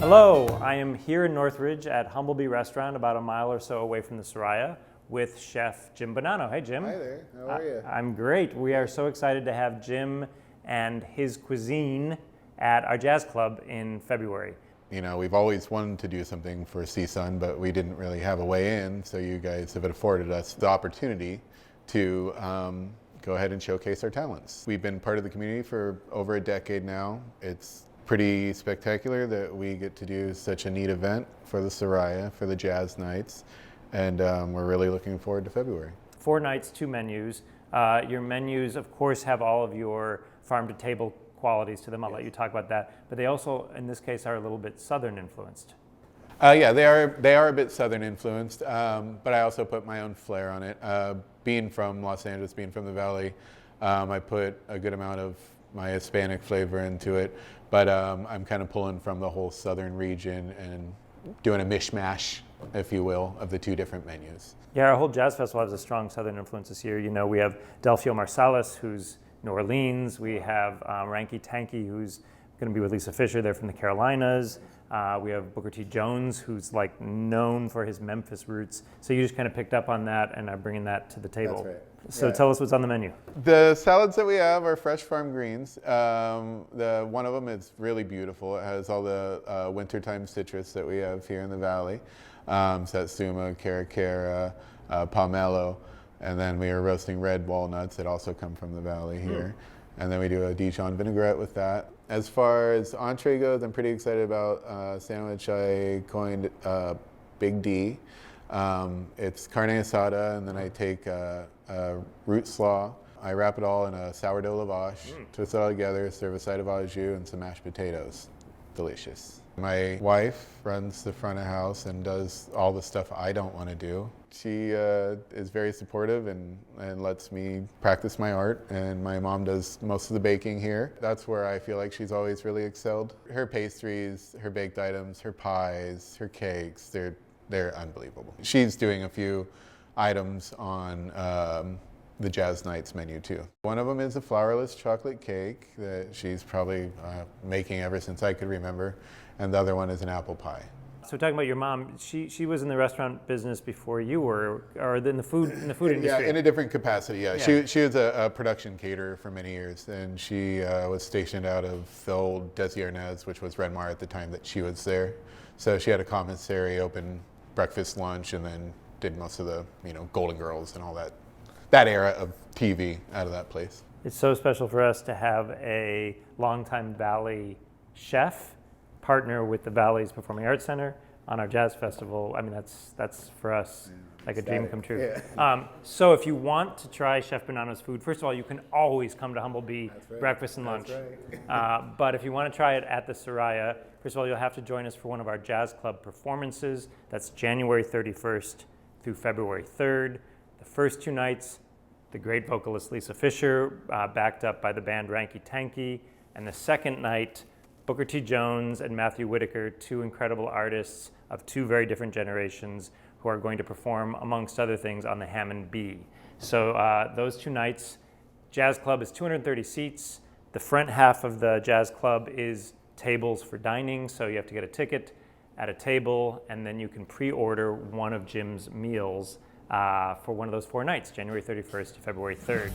Hello, I am here in Northridge at Humble Bee Restaurant, about a mile or so away from the Soraya, with Chef Jim Bonanno. Hey, Jim. Hi there. How are you? I'm great. We are so excited to have Jim and his cuisine at our jazz club in February. You know, we've always wanted to do something for CSUN, but we didn't really have a way in, so you guys have afforded us the opportunity to go ahead and showcase our talents. We've been part of the community for over a decade now. It's pretty spectacular that we get to do such a neat event for the Soraya, for the jazz nights, and we're really looking forward to February. 4 nights, 2 menus. Your menus, of course, have all of your farm-to-table qualities to them. I'll let you talk about that. But they also, in this case, are a little bit Southern influenced. Yeah, they are a bit Southern influenced, but I also put my own flair on it. Being from Los Angeles, being from the Valley, I put a good amount of my Hispanic flavor into it, but I'm kind of pulling from the whole Southern region and doing a mishmash, if you will, of the 2 different menus. Yeah, our whole jazz festival has a strong Southern influence this year. You know, we have Delfio Marsalis, who's New Orleans. We have Ranky Tanky, who's going to be with Lisa Fischer. They're from the Carolinas. We have Booker T. Jones, who's like known for his Memphis roots. So you just kind of picked up on that and are bringing that to the table. That's right. So tell us what's on the menu. The salads that we have are fresh farm greens. One of them is really beautiful. It has all the wintertime citrus that we have here in the Valley. Satsuma, caracara, pomelo. And then we are roasting red walnuts that also come from the Valley here. And then we do a Dijon vinaigrette with that. As far as entree goes, I'm pretty excited about a sandwich I coined Big D. It's carne asada, and then I take root slaw. I wrap it all in a sourdough lavash, twist it all together, serve a side of au jus and some mashed potatoes. Delicious. My wife runs the front of house and does all the stuff I don't want to do. She is very supportive and lets me practice my art, and my mom does most of the baking here. That's where I feel like she's always really excelled. Her pastries, her baked items, her pies, her cakes, they're unbelievable. She's doing a few items on the Jazz Nights menu too. One of them is a flourless chocolate cake that she's probably making ever since I could remember, and the other one is an apple pie. So talking about your mom, she was in the restaurant business before you were, or in the food industry. Yeah, in a different capacity. Yeah, Yeah. She was a production caterer for many years, and she was stationed out of the old Desi Arnaz, which was Renmar at the time that she was there. So she had a commissary, open breakfast, lunch, and then did most of the Golden Girls and all that era of TV out of that place. It's so special for us to have a longtime Valley chef partner with the Valley's Performing Arts Center on our jazz festival. I mean, that's for us like a dream come true. Yeah. So if you want to try Chef Bonanno's food, first of all, you can always come to Humble Bee breakfast and lunch. Right. But if you want to try it at the Soraya, first of all, you'll have to join us for one of our jazz club performances. That's January 31st through February 3rd. The first 2 nights, the great vocalist Lisa Fischer, backed up by the band Ranky Tanky. And the second night, Booker T. Jones and Matthew Whittaker, 2 incredible artists of 2 very different generations who are going to perform, amongst other things, on the Hammond B. So those 2 nights, Jazz Club is 230 seats. The front half of the Jazz Club is tables for dining, so you have to get a ticket at a table, and then you can pre-order one of Jim's meals for one of those 4 nights, January 31st to February 3rd.